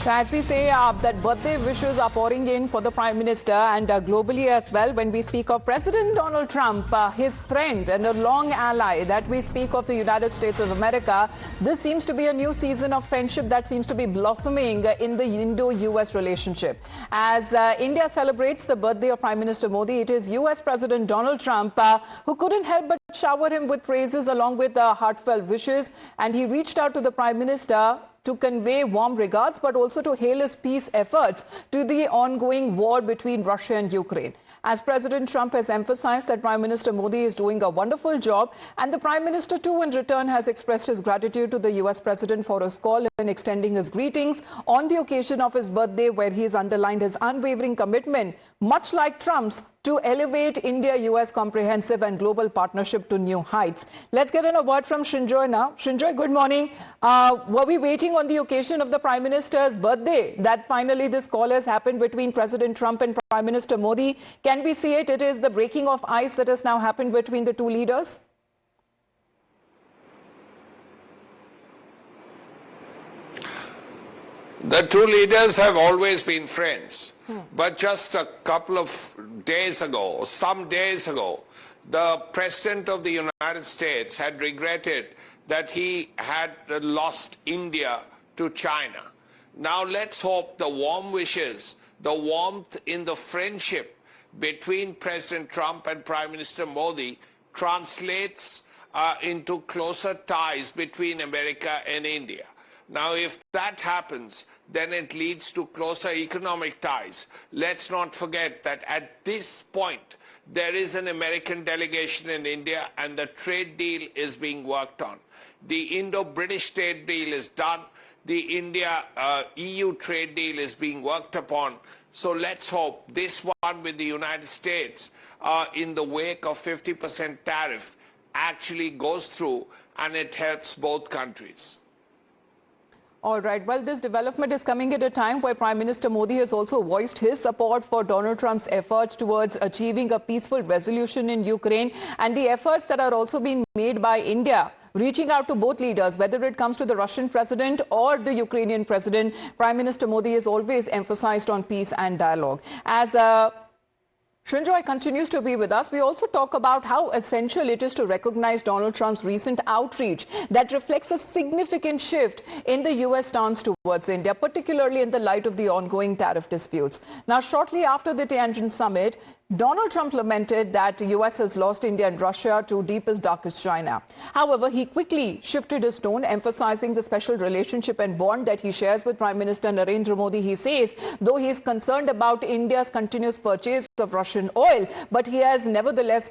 So as we say, that birthday wishes are pouring in for the Prime Minister and globally as well. When we speak of President Donald Trump, his friend and a long ally, that we speak of the United States of America, this seems to be a new season of friendship that seems to be blossoming in the Indo-US relationship. As India celebrates the birthday of Prime Minister Modi, it is U.S. President Donald Trump who couldn't help but shower him with praises along with heartfelt wishes. And he reached out to the Prime Minister to convey warm regards, but also to hail his peace efforts to the ongoing war between Russia and Ukraine. As President Trump has emphasized that Prime Minister Modi is doing a wonderful job, and the Prime Minister too in return has expressed his gratitude to the US President for his call and extending his greetings on the occasion of his birthday, where he has underlined his unwavering commitment, much like Trump's, to elevate India-US comprehensive and global partnership to new heights. Let's get in a word from Shinjoy now. Shinjoy, good morning. Were we waiting on the occasion of the Prime Minister's birthday that finally this call has happened between President Trump and Prime Minister Modi? Can we see it? It is the breaking of ice that has now happened between the two leaders? The two leaders have always been friends. But just a couple of days ago, some days ago, the President of the United States had regretted that he had lost India to China. Now let's hope the warm wishes, the warmth in the friendship between President Trump and Prime Minister Modi translates into closer ties between America and India. Now, if that happens, then it leads to closer economic ties. Let's not forget that at this point, there is an American delegation in India and the trade deal is being worked on. The Indo-British trade deal is done. The India-EU trade deal is being worked upon. So let's hope this one with the United States in the wake of 50% tariff actually goes through and it helps both countries. All right. Well, this development is coming at a time where Prime Minister Modi has also voiced his support for Donald Trump's efforts towards achieving a peaceful resolution in Ukraine, and the efforts that are also being made by India, reaching out to both leaders, whether it comes to the Russian president or the Ukrainian president. Prime Minister Modi has always emphasized on peace and dialogue. As Shinjoy continues to be with us, we also talk about how essential it is to recognize Donald Trump's recent outreach that reflects a significant shift in the U.S. stance towards India, particularly in the light of the ongoing tariff disputes. Now, shortly after the Tianjin summit, Donald Trump lamented that the U.S. has lost India and Russia to deepest, darkest China. However, he quickly shifted his tone, emphasizing the special relationship and bond that he shares with Prime Minister Narendra Modi. He says, though he is concerned about India's continuous purchase of Russian oil, but he has nevertheless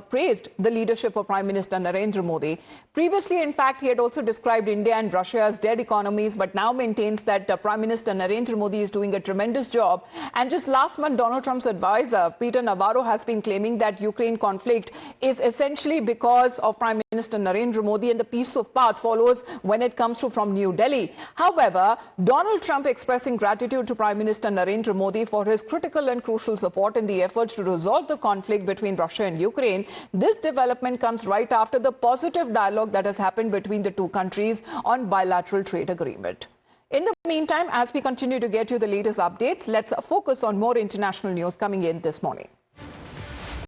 praised the leadership of Prime Minister Narendra Modi. Previously, in fact, he had also described India and Russia as dead economies, but now maintains that Prime Minister Narendra Modi is doing a tremendous job. And just last month, Donald Trump's advisor, Peter Navarro, has been claiming that Ukraine conflict is essentially because of Prime Minister Narendra Modi, and the peace of path follows when it comes from New Delhi. However, Donald Trump expressing gratitude to Prime Minister Narendra Modi for his critical and crucial support in the efforts to resolve the conflict between Russia and Ukraine. This development comes right after the positive dialogue that has happened between the two countries on bilateral trade agreement. In the meantime, as we continue to get you the latest updates, let's focus on more international news coming in this morning.